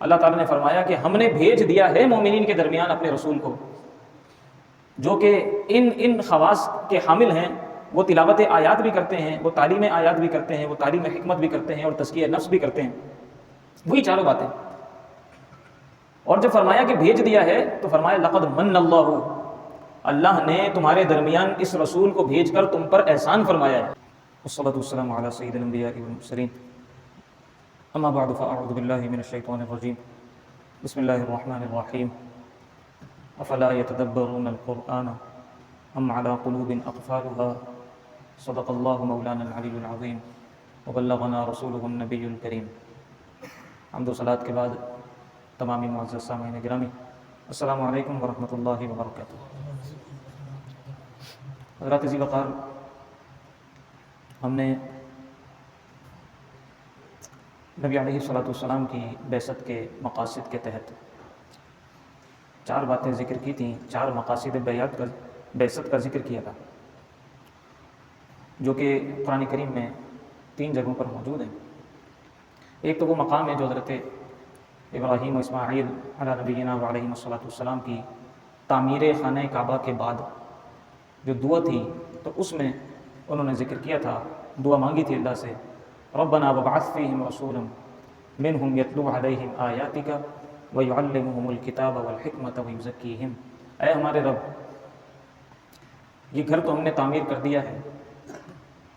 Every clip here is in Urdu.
اللہ تعالیٰ نے فرمایا کہ ہم نے بھیج دیا ہے مومنین کے درمیان اپنے رسول کو، جو کہ ان خواص کے حامل ہیں۔ وہ تلاوت آیات بھی کرتے ہیں، وہ تعلیم آیات بھی کرتے ہیں، وہ تعلیم حکمت بھی کرتے ہیں، اور تزکیہ نفس بھی کرتے ہیں، وہی چاروں باتیں۔ اور جب فرمایا کہ بھیج دیا ہے تو فرمایا لقد من اللہ، اللہ نے تمہارے درمیان اس رسول کو بھیج کر تم پر احسان فرمایا ہے۔ والصلاة والسلام علی سید الانبیاء والمرسلین، اما بعد فاعوذ باللہ من الشیطان الرجیم، بسم اللہ الرحمن الرحیم، افلا يتدبرون القرآن ام علی قلوب اقفالها، صدق اللہ مولانا العلی العظیم وبلغنا رسولہ النبی الکریم۔ حمد و صلاۃ کے بعد تمامی معزز سامعین گرامی، السلام علیکم ورحمۃ اللہ وبرکاتہ۔ حضرات ذی وقار، ہم نے نبی علیہ الصلوۃ والسلام کی بعثت کے مقاصد کے تحت 4 باتیں ذکر کی تھیں، 4 مقاصد بعثت کا ذکر کیا تھا، جو کہ قرآن کریم میں 3 جگہوں پر موجود ہیں۔ ایک تو وہ مقام ہے جو حضرت ابراہیم و اسماعیل علی نبینا علیہ الصلوۃ والسلام کی تعمیر خانہ کعبہ کے بعد جو دعا تھی، تو اس میں انہوں نے ذکر کیا تھا، دعا مانگی تھی اللہ سے، ربنا وابعث فیہم رسولا منہم یتلو علیہم آیاتک ویعلمہم الکتاب والحکمۃ ویزکیہم۔ اے ہمارے رب، یہ گھر تو ہم نے تعمیر کر دیا ہے،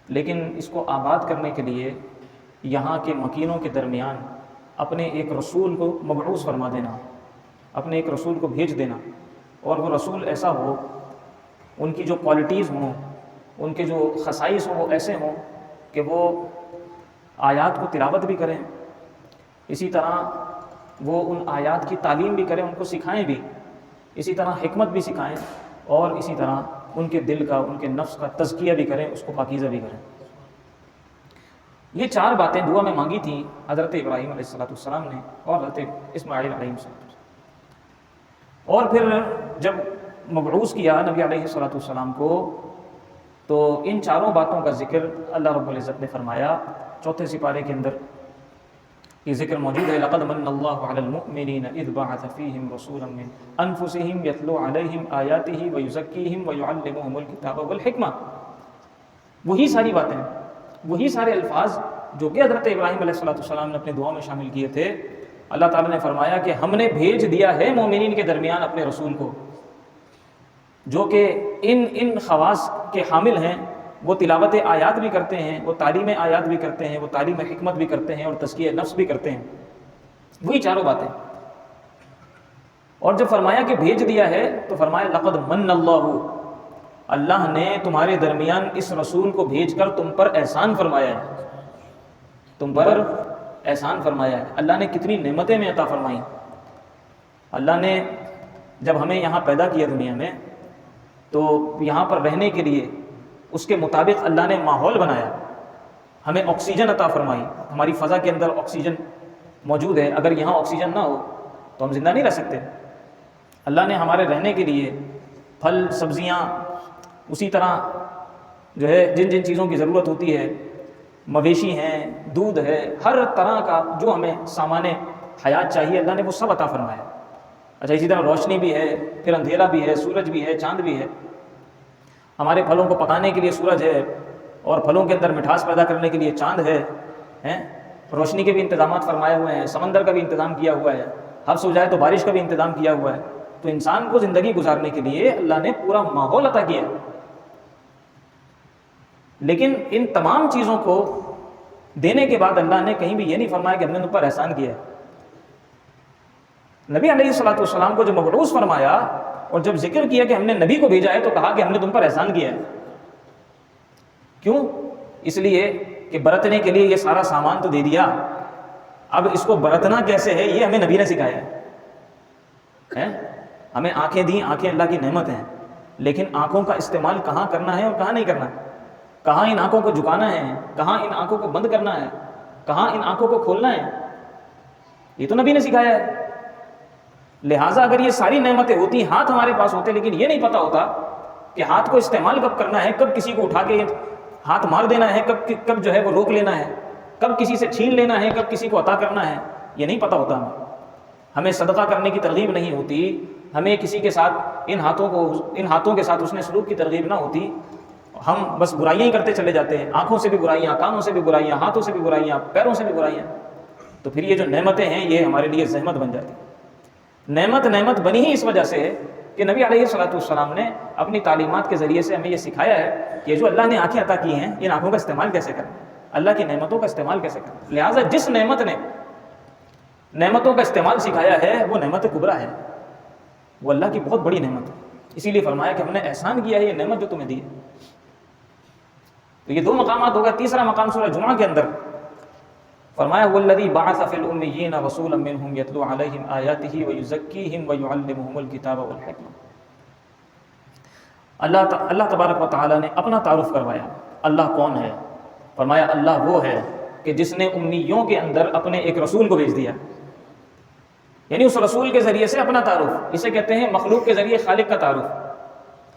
لیکن اس کو آباد کرنے کے لیے یہاں کے مکینوں کے درمیان اپنے ایک رسول کو مبعوث فرما دینا، اپنے ایک رسول کو بھیج دینا، اور وہ رسول ایسا ہو، ان کی جو کوالٹیز ہوں، ان کے جو خصائص ہوں، وہ ایسے ہوں کہ وہ آیات کو تلاوت بھی کریں، اسی طرح وہ ان آیات کی تعلیم بھی کریں، ان کو سکھائیں بھی، اسی طرح حکمت بھی سکھائیں، اور اسی طرح ان کے دل کا، ان کے نفس کا تزکیہ بھی کریں، اس کو پاکیزہ بھی کریں۔ یہ 4 باتیں دعا میں مانگی تھیں حضرت ابراہیم علیہ السلام نے اور حضرت اسماعیل علیہ السلام۔ اور پھر جب مبعوث کیا نبی علیہ السلام کو، تو ان 4 باتوں کا ذکر اللہ رب العزت نے فرمایا 4 سپارے کے اندر۔ یہ ذکر موجود ہے، لقد من اللہ علی المؤمنین اذ بعث فیہم رسولا من انفسہم یتلو علیہم آیاتہ ویزکیہم ویعلمہم الکتاب والحکمہ۔ وہی ساری باتیں، وہی سارے الفاظ جو کہ حضرت ابراہیم علیہ السلام نے اپنے دعا میں شامل کیے تھے۔ اللہ تعالیٰ نے فرمایا کہ ہم نے بھیج دیا ہے مومنین کے درمیان اپنے رسول کو، جو کہ ان خواص کے حامل ہیں۔ وہ تلاوت آیات بھی کرتے ہیں، وہ تعلیم آیات بھی کرتے ہیں، وہ تعلیم حکمت بھی کرتے ہیں، اور تزکیہ نفس بھی کرتے ہیں، وہی 4 باتیں۔ اور جب فرمایا کہ بھیج دیا ہے تو فرمایا لقد من اللہ، اللہ نے تمہارے درمیان اس رسول کو بھیج کر تم پر احسان فرمایا ہے، تم پر احسان فرمایا ہے۔ اللہ نے کتنی نعمتیں میں عطا فرمائیں۔ اللہ نے جب ہمیں یہاں پیدا کیا دنیا میں، تو یہاں پر رہنے کے لیے اس کے مطابق اللہ نے ماحول بنایا، ہمیں آکسیجن عطا فرمائی، ہماری فضا کے اندر آکسیجن موجود ہے۔ اگر یہاں آکسیجن نہ ہو تو ہم زندہ نہیں رہ سکتے۔ اللہ نے ہمارے رہنے کے لیے پھل، سبزیاں، اسی طرح جو ہے جن جن چیزوں کی ضرورت ہوتی ہے، مویشی ہیں، دودھ ہے، ہر طرح کا جو ہمیں سامان حیات چاہیے، اللہ نے وہ سب عطا فرمایا۔ اچھا، اسی طرح روشنی بھی ہے، پھر اندھیرا بھی ہے، سورج بھی ہے، چاند بھی ہے۔ ہمارے پھلوں کو پکانے کے لیے سورج ہے، اور پھلوں کے اندر مٹھاس پیدا کرنے کے لیے چاند ہے۔ روشنی کے بھی انتظامات فرمائے ہوئے ہیں، سمندر کا بھی انتظام کیا ہوا ہے، حبس ہو جائے تو بارش کا بھی انتظام کیا ہوا ہے۔ تو انسان کو زندگی گزارنے کے لیے اللہ نے پورا ماحول عطا کیا۔ لیکن ان تمام چیزوں کو دینے کے بعد اللہ نے کہیں بھی یہ نہیں فرمایا کہ ہم نے تم پر احسان کیا ہے۔ نبی علیہ الصلوۃ والسلام کو جب مبعوث فرمایا اور جب ذکر کیا کہ ہم نے نبی کو بھیجا ہے، تو کہا کہ ہم نے تم پر احسان کیا ہے۔ کیوں؟ اس لیے کہ برتنے کے لیے یہ سارا سامان تو دے دیا، اب اس کو برتنا کیسے ہے یہ ہمیں نبی نے سکھایا ہے۔ ہمیں آنکھیں دیں، آنکھیں اللہ کی نعمت ہیں، لیکن آنکھوں کا استعمال کہاں کرنا ہے اور کہاں نہیں کرنا ہے، کہاں ان آنکھوں کو جھکانا ہے، کہاں ان آنکھوں کو بند کرنا ہے، کہاں ان آنکھوں کو کھولنا ہے، یہ تو نبی نے سکھایا ہے۔ لہٰذا اگر یہ ساری نعمتیں ہوتی، ہاتھ ہمارے پاس ہوتے، لیکن یہ نہیں پتہ ہوتا کہ ہاتھ کو استعمال کب کرنا ہے، کب کسی کو اٹھا کے ہاتھ مار دینا ہے، کب جو ہے وہ روک لینا ہے، کب کسی سے چھین لینا ہے، کب کسی کو عطا کرنا ہے، یہ نہیں پتہ ہوتا ہمیں۔ ہمیں صدقہ کرنے کی ترغیب نہیں ہوتی، ہمیں کسی کے ساتھ ان ہاتھوں کے ساتھ حسن سلوک کی ترغیب نہ ہوتی، ہم بس برائیاں ہی کرتے چلے جاتے ہیں، آنکھوں سے بھی برائیاں، کانوں سے بھی برائیاں، ہاتھوں سے بھی برائیاں، پیروں سے بھی برائیاں، تو پھر یہ جو نعمتیں ہیں یہ ہمارے لیے زحمت بن جاتی ہیں۔ نعمت بنی ہی اس وجہ سے ہے کہ نبی علیہ الصلوۃ والسلام نے اپنی تعلیمات کے ذریعے سے ہمیں یہ سکھایا ہے کہ جو اللہ نے آنکھیں عطا کی ہیں، ان آنکھوں کا استعمال کیسے کریں، اللہ کی نعمتوں کا استعمال کیسے کریں۔ لہٰذا جس نعمت نے نعمتوں کا استعمال سکھایا ہے وہ نعمت کبریٰ ہے، وہ اللہ کی بہت بڑی نعمت ہے، اسی لیے فرمایا کہ ہم نے احسان کیا ہے یہ نعمت جو تمہیں دی ہے۔ تو یہ دو مقامات ہوگا۔ تیسرا مقام سورہ جمعہ کے اندر فرمایا والذی بعث فی الامیین رسولا منہم یتلو علیہم آیاتہ ویزکیہم ویعلمہم الکتاب والحکمہ۔ اللہ تبارک و تعالیٰ نے اپنا تعارف کروایا، اللہ کون ہے؟ فرمایا اللہ وہ ہے کہ جس نے امیوں کے اندر اپنے ایک رسول کو بھیج دیا، یعنی اس رسول کے ذریعے سے اپنا تعارف، اسے کہتے ہیں مخلوق کے ذریعے خالق کا تعارف۔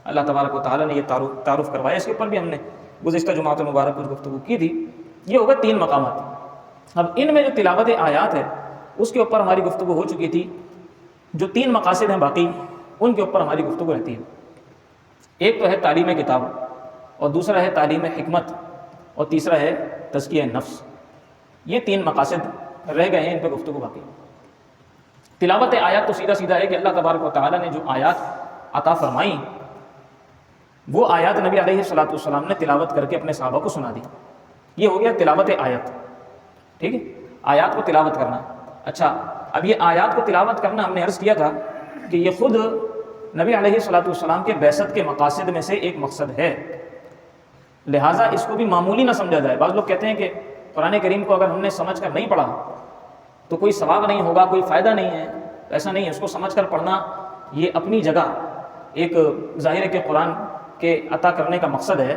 اللہ تبارک و تعالیٰ نے یہ تعارف کروایا، اس کے اوپر بھی ہم نے گزشتہ جمعۃ المبارک کچھ گفتگو کی تھی۔ یہ ہوگا 3 مقامات۔ اب ان میں جو تلاوت آیات ہے اس کے اوپر ہماری گفتگو ہو چکی تھی، جو 3 مقاصد ہیں باقی ان کے اوپر ہماری گفتگو رہتی ہے۔ ایک تو ہے تعلیم کتاب، اور دوسرا ہے تعلیم حکمت، اور تیسرا ہے تزکیہ نفس۔ یہ 3 مقاصد رہ گئے ہیں، ان پہ گفتگو باقی۔ تلاوت آیات تو سیدھا سیدھا ہے کہ اللہ تبارک و تعالیٰ نے جو آیات عطا فرمائیں وہ آیات نبی علیہ الصلوۃ والسلام نے تلاوت کر کے اپنے صحابہ کو سنا دی، یہ ہو گیا تلاوت آیت۔ ٹھیک ہے، آیات کو تلاوت کرنا۔ اچھا، اب یہ آیات کو تلاوت کرنا ہم نے عرض کیا تھا کہ یہ خود نبی علیہ الصلوۃ والسلام کے بعثت کے مقاصد میں سے ایک مقصد ہے، لہٰذا اس کو بھی معمولی نہ سمجھا جائے۔ بعض لوگ کہتے ہیں کہ قرآن کریم کو اگر ہم نے سمجھ کر نہیں پڑھا تو کوئی ثواب نہیں ہوگا، کوئی فائدہ نہیں ہے۔ ایسا نہیں ہے، اس کو سمجھ کر پڑھنا یہ اپنی جگہ ایک ظاہر ہے کہ قرآن کے عطا کرنے کا مقصد ہے،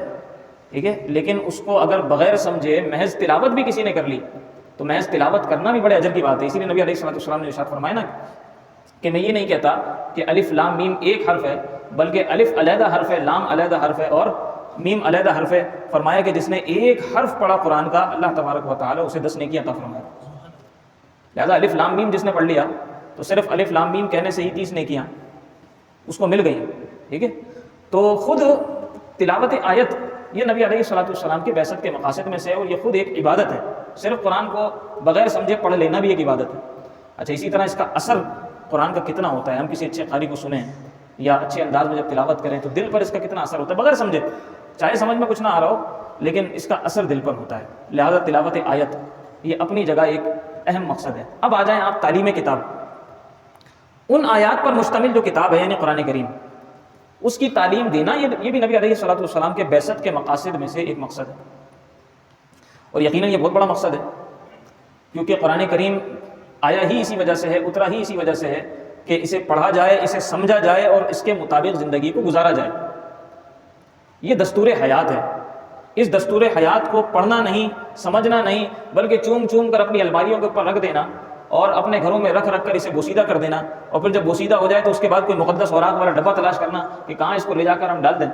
ٹھیک ہے، لیکن اس کو اگر بغیر سمجھے محض تلاوت بھی کسی نے کر لی تو محض تلاوت کرنا بھی بڑے اجر کی بات ہے۔ اسی لیے نبی علیہ الصلوۃ والسلام نے ارشاد فرمایا نا کہ میں یہ نہیں کہتا کہ الف لام میم ایک حرف ہے، بلکہ الف علیحدہ حرف ہے، لام علیحدہ حرف ہے اور میم علیحدہ حرف ہے۔ فرمایا کہ جس نے ایک حرف پڑھا قرآن کا اللہ تبارک و تعالیٰ اسے 10 نیکی عطا فرمایا۔ لہذا الف لام میم جس نے پڑھ لیا تو صرف الف لام میم کہنے سے ہی 30 نیکیاں اس کو مل گئی، ٹھیک ہے۔ تو خود تلاوت آیت یہ نبی علیہ الصلوۃ والسلام کے بعثت کے مقاصد میں سے ہے، اور یہ خود ایک عبادت ہے۔ صرف قرآن کو بغیر سمجھے پڑھ لینا بھی ایک عبادت ہے۔ اچھا، اسی طرح اس کا اثر قرآن کا کتنا ہوتا ہے، ہم کسی اچھے قاری کو سنیں یا اچھے انداز میں جب تلاوت کریں تو دل پر اس کا کتنا اثر ہوتا ہے بغیر سمجھے، چاہے سمجھ میں کچھ نہ آ رہا ہو لیکن اس کا اثر دل پر ہوتا ہے۔ لہذا تلاوت آیت یہ اپنی جگہ ایک اہم مقصد ہے۔ اب آ جائیں آپ تعلیم کتاب، ان آیات پر مشتمل جو کتاب ہے یعنی قرآن کریم، اس کی تعلیم دینا یہ بھی نبی علیہ الصلوۃ والسلام کے بعثت کے مقاصد میں سے ایک مقصد ہے، اور یقیناً یہ بہت بڑا مقصد ہے، کیونکہ قرآن کریم آیا ہی اسی وجہ سے ہے، اترا ہی اسی وجہ سے ہے کہ اسے پڑھا جائے، اسے سمجھا جائے اور اس کے مطابق زندگی کو گزارا جائے۔ یہ دستور حیات ہے۔ اس دستور حیات کو پڑھنا نہیں، سمجھنا نہیں، بلکہ چوم چوم کر اپنی الماریوں کے اوپر رکھ دینا اور اپنے گھروں میں رکھ کر اسے بوسیدہ کر دینا، اور پھر جب بوسیدہ ہو جائے تو اس کے بعد کوئی مقدس اوراق والا ڈبہ تلاش کرنا کہ کہاں اس کو لے جا کر ہم ڈال دیں،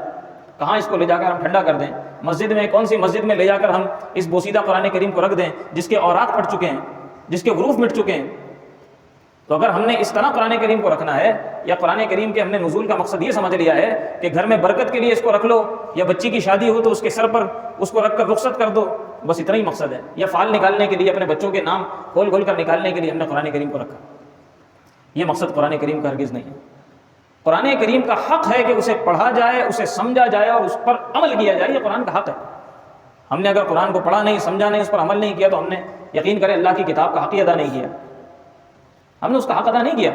کہاں اس کو لے جا کر ہم ٹھنڈا کر دیں، مسجد میں کون سی مسجد میں لے جا کر ہم اس بوسیدہ قرآن کریم کو رکھ دیں جس کے اوراق پھٹ چکے ہیں، جس کے حروف مٹ چکے ہیں۔ تو اگر ہم نے اس طرح قرآن کریم کو رکھنا ہے، یا قرآن کریم کے ہم نے نزول کا مقصد یہ سمجھ لیا ہے کہ گھر میں برکت کے لیے اس کو رکھ لو، یا بچی کی شادی ہو تو اس کے سر پر اس کو رکھ کر رخصت کر دو، بس اتنا ہی مقصد ہے، یا فال نکالنے کے لیے اپنے بچوں کے نام کھول کھول کر نکالنے کے لیے ہم نے قرآن کریم کو رکھا، یہ مقصد قرآن کریم کا ہرگز نہیں ہے۔ قرآن کریم کا حق ہے کہ اسے پڑھا جائے، اسے سمجھا جائے اور اس پر عمل کیا جائے، یہ قرآن کا حق ہے۔ ہم نے اگر قرآن کو پڑھا نہیں، سمجھا نہیں، اس پر عمل نہیں کیا تو ہم نے یقین کرے اللہ کی کتاب کا حق ہی ادا نہیں کیا، ہم نے اس کا حق ادا نہیں کیا۔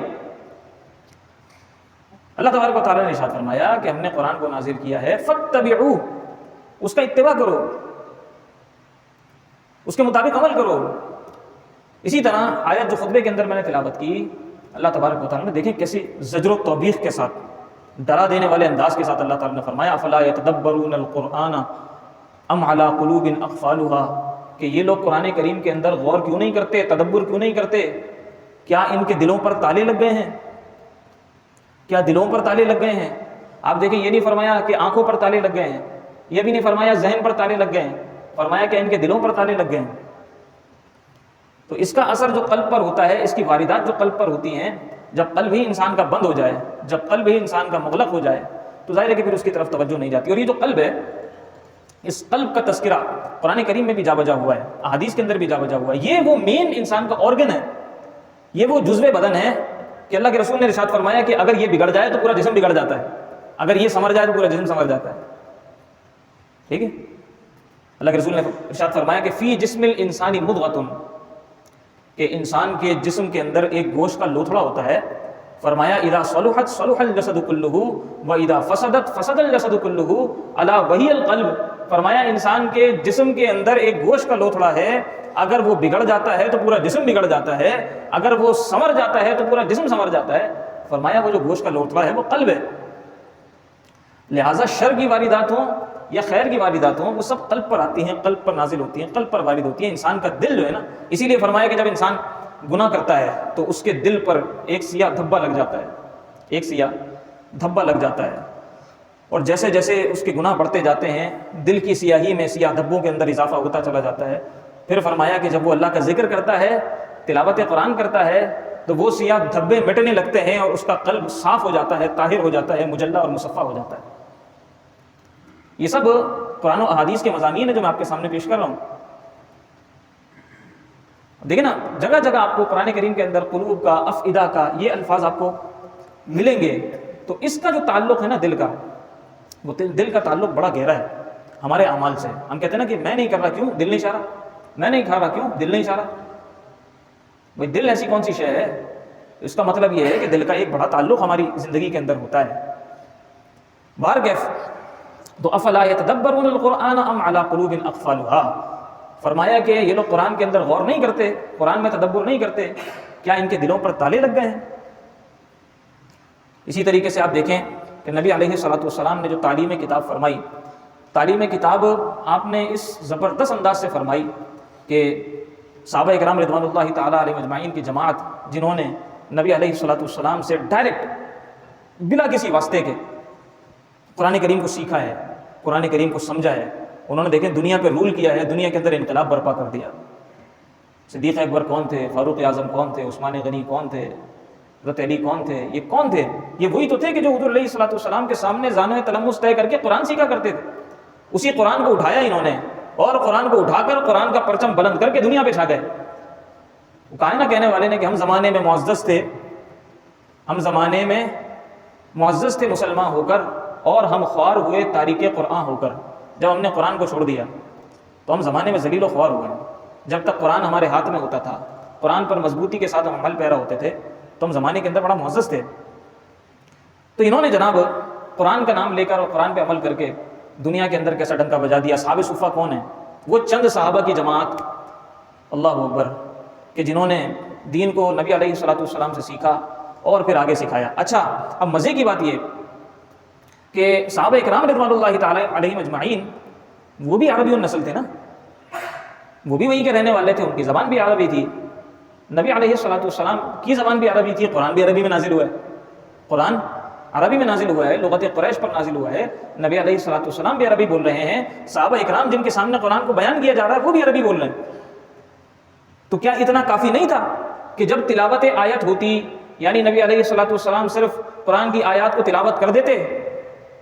اللہ تبارک و تعالیٰ نے ارشاد فرمایا کہ ہم نے قرآن کو نازل کیا ہے فاتبعوہ، اس کا اتباع کرو، اس کے مطابق عمل کرو۔ اسی طرح آیت جو خطبے کے اندر میں نے تلاوت کی، اللہ تبارک و تعالیٰ نے دیکھیں کیسے زجر و توبیخ کے ساتھ، ڈرا دینے والے انداز کے ساتھ اللہ تعالیٰ نے فرمایا افلا یتدبرون القرآن ام علی قلوب اقفالها، کہ یہ لوگ قرآن کریم کے اندر غور کیوں نہیں کرتے، تدبر کیوں نہیں کرتے؟ کیا ان کے دلوں پر تالے لگ گئے ہیں؟ کیا دلوں پر تالے لگ گئے ہیں؟ آپ دیکھیں یہ نہیں فرمایا کہ آنکھوں پر تالے لگ گئے ہیں، یہ بھی نہیں فرمایا ذہن پر تالے لگ گئے ہیں، فرمایا کہ ان کے دلوں پر تالے لگ گئے ہیں۔ تو اس کا اثر جو قلب پر ہوتا ہے، اس کی واردات جو قلب پر ہوتی ہیں، جب قلب ہی انسان کا بند ہو جائے، جب قلب ہی انسان کا مغلق ہو جائے، تو ظاہر ہے کہ پھر اس کی طرف توجہ نہیں جاتی۔ اور یہ جو قلب ہے، اس قلب کا تذکرہ قرآن کریم میں بھی جا بجا ہوا ہے، احادیث کے اندر بھی جا بجا ہوا ہے۔ یہ وہ مین انسان کا آرگن ہے، یہ وہ جزو بدن ہے کہ اللہ کے رسول نے ارشاد فرمایا کہ اگر یہ بگڑ جائے تو پورا جسم بگڑ جاتا ہے، اگر یہ سنور جائے تو پورا جسم سنور جاتا ہے۔ ٹھیک ہے، اللہ کے رسول نے ارشاد فرمایا کہ فی جسم الانسان مضغۃ، کہ انسان کے جسم کے اندر ایک گوشت کا لوتھڑا ہوتا ہے، فرمایا اذا صلحت صلح الجسد كلہ واذا فسدت فسد الجسد كلہ الا وہی القلب۔ فرمایا انسان کے جسم کے اندر ایک گوشت کا لوتھڑا ہے، اگر وہ بگڑ جاتا ہے تو پورا جسم بگڑ جاتا ہے، اگر وہ سنور جاتا ہے تو پورا جسم سنور جاتا ہے۔ فرمایا وہ جو گوشت کا لوتھڑا ہے وہ قلب ہے۔ لہٰذا شر کی واردات ہوں یا خیر کی واردات ہوں، وہ سب قلب پر آتی ہیں، قلب پر نازل ہوتی ہیں، قلب پر وارد ہوتی ہیں۔ انسان کا دل جو ہے نا، اسی لیے فرمایا کہ جب انسان گناہ کرتا ہے تو اس کے دل پر ایک سیاہ دھبا لگ جاتا ہے، ایک سیاہ دھبا لگ جاتا ہے، اور جیسے جیسے اس کے گناہ بڑھتے جاتے ہیں، دل کی سیاہی میں سیاہ دھبوں کے اندر اضافہ ہوتا چلا جاتا ہے۔ پھر فرمایا کہ جب وہ اللہ کا ذکر کرتا ہے، تلاوت قرآن کرتا ہے، تو وہ سیاہ دھبے مٹنے لگتے ہیں اور اس کا قلب صاف ہو جاتا ہے، طاہر ہو جاتا ہے، مجلہ اور مصفہ ہو جاتا ہے۔ یہ سب قرآن و احادیث کے مضامین ہیں جو میں آپ کے سامنے پیش کر رہا ہوں۔ دیکھیں نا، جگہ جگہ آپ کو قرآن کریم کے اندر قلوب کا، افئدہ کا، یہ الفاظ آپ کو ملیں گے۔ تو اس کا جو تعلق ہے نا دل کا، وہ دل کا تعلق بڑا گہرا ہے ہمارے اعمال سے۔ ہم کہتے ہیں نا کہ میں نہیں کر رہا، کیوں؟ دل نہیں چاہ رہا۔ میں نہیں کھا رہا، کیوں؟ دل نہیں چاہ رہا۔ بھائی دل ایسی کون سی شے ہے؟ اس کا مطلب یہ ہے کہ دل کا ایک بڑا تعلق ہماری زندگی کے اندر ہوتا ہے۔ بارگیف تو افلا یتدبرون القرآن ام علی قلوب اقفالها، فرمایا کہ یہ لوگ قرآن کے اندر غور نہیں کرتے، قرآن میں تدبر نہیں کرتے، کیا ان کے دلوں پر تالے لگ گئے ہیں؟ اسی طریقے سے آپ دیکھیں کہ نبی علیہ الصلوۃ والسلام نے جو تعلیم کتاب فرمائی، تعلیم کتاب آپ نے اس زبردست انداز سے فرمائی کہ صحابہ اکرام رضوان اللہ تعالیٰ علیہ مجمعین کی جماعت، جنہوں نے نبی علیہ الصلوۃ والسلام سے ڈائریکٹ بلا کسی واسطے کے قرآن کریم کو سیکھا ہے، قرآن کریم کو سمجھا ہے، انہوں نے دیکھیں دنیا پہ رول کیا ہے، دنیا کے اندر انقلاب برپا کر دیا۔ صدیق اکبر کون تھے؟ فاروق اعظم کون تھے؟ عثمان غنی کون تھے؟ حضرت علی کون تھے؟ یہ کون تھے؟ یہ وہی تو تھے کہ جو حضور علیہ الصلوۃ والسلام کے سامنے زانو تلمس طے کر کے قرآن سیکھا کرتے تھے۔ اسی قرآن کو اٹھایا انہوں نے، اور قرآن کو اٹھا کر قرآن کا پرچم بلند کر کے دنیا پہ چھا گئے۔ وہ کہا نا کہنے والے نے کہ ہم زمانے میں معزز تھے، ہم زمانے میں معزز تھے مسلمان ہو کر، اور ہم خوار ہوئے تاریک قرآن ہو کر۔ جب ہم نے قرآن کو چھوڑ دیا تو ہم زمانے میں ذلیل و خوار ہوئے۔ جب تک قرآن ہمارے ہاتھ میں ہوتا تھا، قرآن پر مضبوطی کے ساتھ ہم عمل پیرا ہوتے تھے، تو ہم زمانے کے اندر بڑا معزز تھے۔ تو انہوں نے جناب قرآن کا نام لے کر اور قرآن پہ عمل کر کے دنیا کے اندر کیسا ڈنکا بجا دیا۔ اصحاب صفہ کون ہیں؟ وہ چند صحابہ کی جماعت، اللہ اکبر، کہ جنہوں نے دین کو نبی علیہ الصلوۃ والسلام سے سیکھا اور پھر آگے سکھایا۔ اچھا، اب مزے کی بات یہ کہ صحابہ اکرام رضوان اللہ تعالیٰ علیہ مجمعین وہ بھی عربی النسل تھے نا، وہ بھی وہیں کے رہنے والے تھے، ان کی زبان بھی عربی تھی، نبی علیہ الصلوۃ والسلام کی زبان بھی عربی تھی، قرآن بھی عربی میں نازل ہوا ہے، قرآن عربی میں نازل ہوا ہے، لغت قریش پر نازل ہوا ہے، نبی علیہ الصلوۃ والسلام بھی عربی بول رہے ہیں، صحابہ اکرام جن کے سامنے قرآن کو بیان کیا جا رہا ہے وہ بھی عربی بول رہے ہیں۔ تو کیا اتنا کافی نہیں تھا کہ جب تلاوت آیت ہوتی، یعنی نبی علیہ الصلوۃ والسلام صرف قرآن کی آیات کو تلاوت کر دیتے،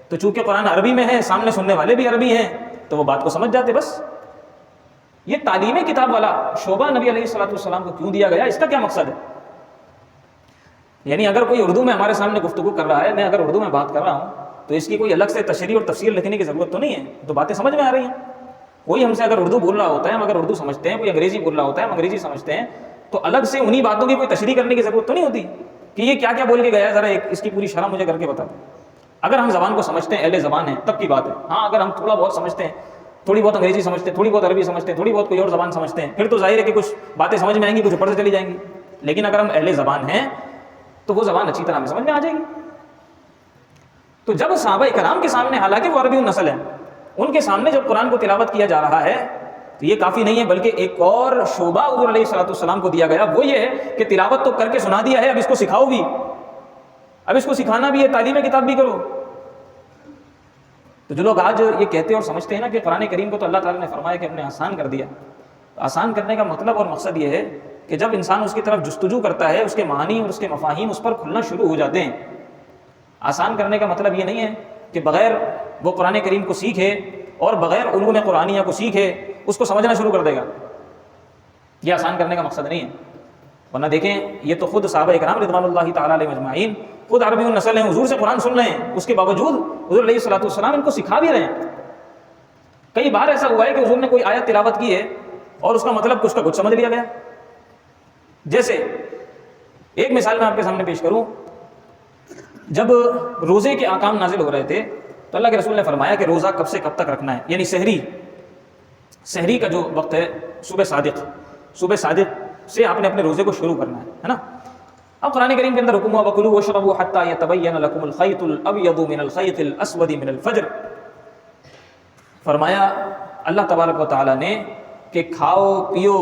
تو چونکہ قرآن عربی میں ہے، سامنے سننے والے بھی عربی ہیں، تو وہ بات کو سمجھ جاتے بس۔ یہ تعلیم کتاب والا شعبہ نبی علیہ الصلوۃ والسلام کو کیوں دیا گیا؟ اس کا کیا مقصد ہے؟ یعنی اگر کوئی اردو میں ہمارے سامنے گفتگو کر رہا ہے، میں اگر اردو میں بات کر رہا ہوں، تو اس کی کوئی الگ سے تشریح اور تفسیر لکھنے کی ضرورت تو نہیں ہے، تو باتیں سمجھ میں آ رہی ہیں۔ کوئی ہم سے اگر اردو بول رہا ہوتا ہے، ہم اگر اردو سمجھتے ہیں، کوئی انگریزی بول رہا ہوتا ہے، ہم انگریزی سمجھتے ہیں، تو الگ سے انہی باتوں کی کوئی تشریح کرنے کی ضرورت تو نہیں ہوتی کہ یہ کیا کیا بول کے گیا، ذرا اس کی پوری شرح مجھے کر کے بتا دیں۔ اگر ہم زبان کو سمجھتے ہیں، اہل زبان ہیں، تب کی بات ہے۔ ہاں، اگر ہم تھوڑا بہت سمجھتے ہیں، تھوڑی بہت انگریزی سمجھتے ہیں، تھوڑی بہت عربی سمجھتے ہیں، تھوڑی بہت کوئی اور زبان سمجھتے ہیں، پھر تو ظاہر ہے کہ کچھ باتیں سمجھ میں آئیں گی، کچھ اوپر سے چلی جائیں گی۔ لیکن اگر ہم اہل زبان ہیں تو وہ زبان اچھی طرح ہمیں سمجھ میں آ جائے گی۔ تو جب صحابہ کرام کے سامنے، حالانکہ وہ عربی النسل ہیں، ان کے سامنے جب قرآن کو تلاوت کیا جا رہا ہے، تو یہ کافی نہیں ہے، بلکہ ایک اور شعبہ حضور علیہ الصلوۃ والسلام کو دیا گیا، وہ یہ ہے کہ تلاوت تو کر کے سنا دیا ہے، اب اس کو سکھاؤ بھی، اب اس کو سکھانا بھی ہے، تعلیم کتاب بھی کرو۔ تو جو لوگ آج یہ کہتے اور سمجھتے ہیں نا کہ قرآن کریم کو تو اللہ تعالیٰ نے فرمایا کہ ہم نے آسان کر دیا، آسان کرنے کا مطلب اور مقصد یہ ہے کہ جب انسان اس کی طرف جستجو کرتا ہے اس کے معنی اور اس کے مفاہیم اس پر کھلنا شروع ہو جاتے ہیں۔ آسان کرنے کا مطلب یہ نہیں ہے کہ بغیر وہ قرآن کریم کو سیکھے اور بغیر علوم قرآنیہ کو سیکھے اس کو سمجھنا شروع کر دے گا، یہ آسان کرنے کا مقصد نہیں ہے۔ ورنہ دیکھیں یہ تو خود صحابہ اکرام رضوان اللہ تعالیٰ علیہ مجمعین خود عربی النسل ہیں، حضور سے قرآن سن رہے ہیں، اس کے باوجود حضور علیہ الصلوۃ والسلام ان کو سکھا بھی رہے ہیں۔ کئی بار ایسا ہوا ہے کہ حضور نے کوئی آیت تلاوت کی ہے اور اس کا مطلب کچھ کا کچھ سمجھ لیا گیا۔ جیسے ایک مثال میں آپ کے سامنے پیش کروں، جب روزے کے احکام نازل ہو رہے تھے تو اللہ کے رسول نے فرمایا کہ روزہ کب سے کب تک رکھنا ہے، یعنی سحری کا جو وقت ہے صبح صادق سے آپ نے اپنے روزے کو شروع کرنا ہے نا۔ اب قرآن کریم کے اندر حکم ہوا وَكُلُوا وَاشْرَبُوا حَتَّى يَتَبَيَّنَ لَكُمُ الْخَيْطُ الْأَبْيَضُ مِنَ الْخَيْطِ الْأَسْوَدِ مِنَ الْفَجْرِ۔ فرمایا اللہ تبارک و تعالیٰ نے کہ کھاؤ پیو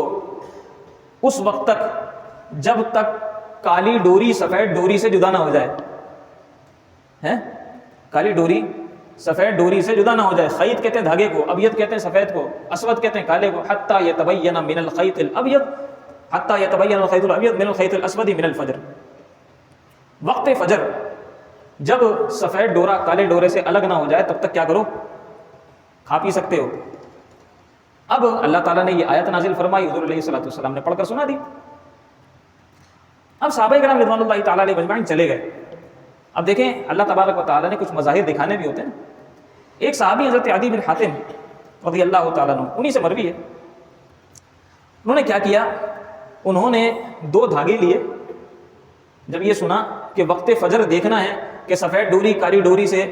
اس وقت تک جب تک کالی ڈوری سفید ڈوری سے جدا نہ ہو جائے، کالی ڈوری سفید ڈوری سے جدا نہ ہو جائے۔ خیط کہتے ہیں دھاگے کو، ابیض کہتے ہیں سفید کو، اسود کہتے ہیں کالے کو۔ حتی یتبین من الخیط الابیض حتی یتبین الخیط الابیض من الخیط الاسود من الفجر۔ وقت فجر جب سفید ڈورا کالے ڈورے سے الگ نہ ہو جائے تب تک کیا کرو، کھا پی سکتے ہو۔ اب اللہ تعالیٰ نے یہ آیت نازل فرمائی، حضور علیہ الصلوۃ والسلام نے پڑھ کر سنا دی۔ اب صحابہ کرام رضوان اللہ تعالیٰ علیہ مجمعین چلے گئے۔ اب دیکھیں اللہ تبارک و تعالیٰ نے کچھ مظاہر دکھانے بھی ہوتے ہیں۔ ایک صحابی حضرت عدی بن حاتم رضی اللہ تعالیٰ عنہ، انہی سے مروی ہے، انہوں نے کیا کیا، انہوں نے 2 دھاگے لیے۔ جب یہ سنا کہ وقت فجر دیکھنا ہے کہ سفید ڈوری کالی ڈوری سے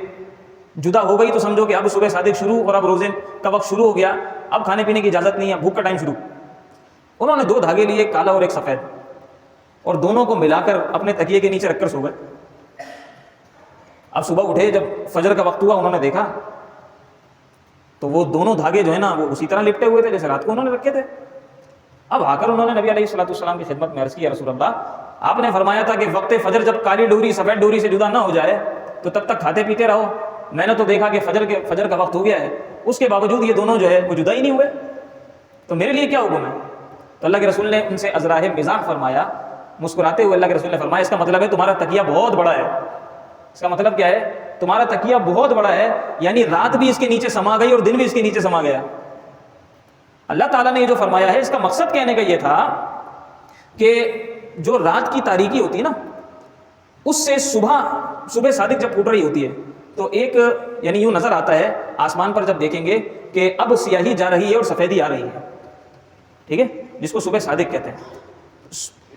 جدا ہو گئی تو سمجھو کہ اب صبح صادق شروع اور اب روزے کا وقت شروع ہو گیا، اب کھانے پینے کی اجازت نہیں ہے، بھوک کا ٹائم شروع۔ انہوں نے 2 دھاگے لیے، ایک کالا اور ایک سفید، اور دونوں کو ملا کر اپنے تکیے کے نیچے رکھ کر سو گئے۔ اب صبح اٹھے، جب فجر کا وقت ہوا انہوں نے دیکھا تو وہ دونوں دھاگے جو ہے نا وہ اسی طرح لپٹے ہوئے تھے جیسے رات کو انہوں نے رکھے تھے۔ اب آ کر انہوں نے نبی علیہ الصلوۃ والسلام کی خدمت میں عرض کی، یا رسول اللہ آپ نے فرمایا تھا کہ وقت فجر جب کالی ڈوری سفید ڈوری سے جدا نہ ہو جائے تو تب تک کھاتے پیتے رہو، میں نے تو دیکھا کہ فجر کا وقت ہو گیا ہے، اس کے باوجود یہ دونوں جو ہے وہ جدا ہی نہیں ہوئے، تو میرے لیے کیا حکم ہے؟ تو اللہ کے رسول نے ان سے ازراہ مزاح فرمایا، مسکراتے ہوئے اللہ کے رسول نے فرمایا اس کا مطلب ہے تمہارا تکیہ بہت بڑا ہے۔ اس کا مطلب کیا ہے؟ تمہارا تکیہ بہت بڑا ہے، یعنی رات بھی اس کے نیچے سما گئی اور دن بھی اس کے نیچے سما گیا۔ اللہ تعالیٰ نے یہ جو فرمایا ہے اس کا مقصد کہنے کا یہ تھا کہ جو رات کی تاریکی ہوتی ہے نا، اس سے صبح صادق جب پھوٹ رہی ہوتی ہے تو ایک یعنی یوں نظر آتا ہے آسمان پر، جب دیکھیں گے کہ اب سیاہی جا رہی ہے اور سفیدی آ رہی ہے، ٹھیک ہے، جس کو صبح صادق کہتے ہیں۔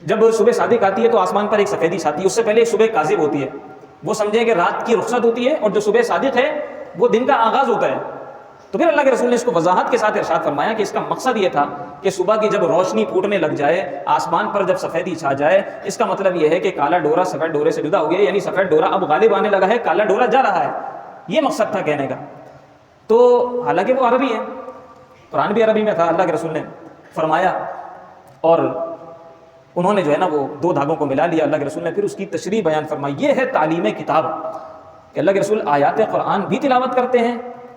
جب صبح صادق آتی ہے تو آسمان پر ایک سفیدی چھاتی ہے، اس سے پہلے ایک صبح کاذب ہوتی ہے، وہ سمجھیں کہ رات کی رخصت ہوتی ہے، اور جو صبح صادق ہے وہ دن کا آغاز ہوتا ہے۔ تو پھر اللہ کے رسول نے اس کو وضاحت کے ساتھ ارشاد فرمایا کہ اس کا مقصد یہ تھا کہ صبح کی جب روشنی پھوٹنے لگ جائے، آسمان پر جب سفیدی چھا جائے، اس کا مطلب یہ ہے کہ کالا ڈورا سفید ڈورے سے جدا ہو گیا، یعنی سفید ڈورا اب غالب آنے لگا ہے، کالا ڈورا جا رہا ہے، یہ مقصد تھا کہنے کا۔ تو حالانکہ وہ عربی ہے، قرآن بھی عربی میں تھا، اللہ کے رسول نے فرمایا، اور انہوں نے جو ہے نا وہ 2 دھاگوں کو ملا لیا۔ اللہ کے رسول نے پھر اس کی تشریح بیان فرمائی۔ یہ ہے تعلیم کتاب، کہ اللہ کے رسول آیات قرآن بھی تلاوت کرتے ہیں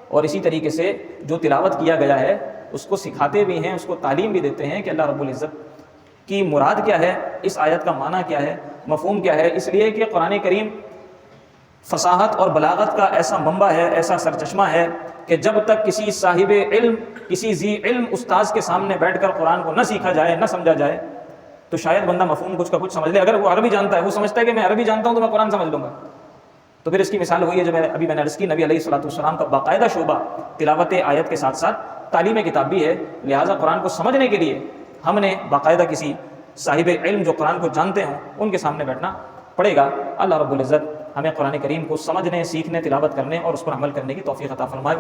اور اسی طریقے سے جو تلاوت کیا گیا ہے اس کو سکھاتے بھی ہیں، اس کو تعلیم بھی دیتے ہیں کہ اللہ رب العزت کی مراد کیا ہے، اس آیت کا معنی کیا ہے، مفہوم کیا ہے۔ اس لیے کہ قرآن کریم فصاحت اور بلاغت کا ایسا منبع ہے، ایسا سرچشمہ ہے کہ جب تک کسی صاحب علم، کسی ذی علم استاذ کے سامنے بیٹھ کر قرآن کو نہ سیکھا جائے، نہ سمجھا جائے، تو شاید بندہ مفہوم کچھ کا کچھ سمجھ لے۔ اگر وہ عربی جانتا ہے، وہ سمجھتا ہے کہ میں عربی جانتا ہوں تو میں قرآن سمجھ لوں گا، تو پھر اس کی مثال ہوئی ہے جو میں نے عرض کی، نبی علیہ الصلوۃ والسلام کا باقاعدہ شعبہ تلاوت آیت کے ساتھ ساتھ تعلیم کتاب بھی ہے۔ لہٰذا قرآن کو سمجھنے کے لیے ہم نے باقاعدہ کسی صاحب علم جو قرآن کو جانتے ہوں ان کے سامنے بیٹھنا پڑے گا۔ اللہ رب العزت ہمیں قرآن کریم کو سمجھنے، سیکھنے، تلاوت کرنے اور اس پر عمل کرنے کی توفیق عطا فرمائے۔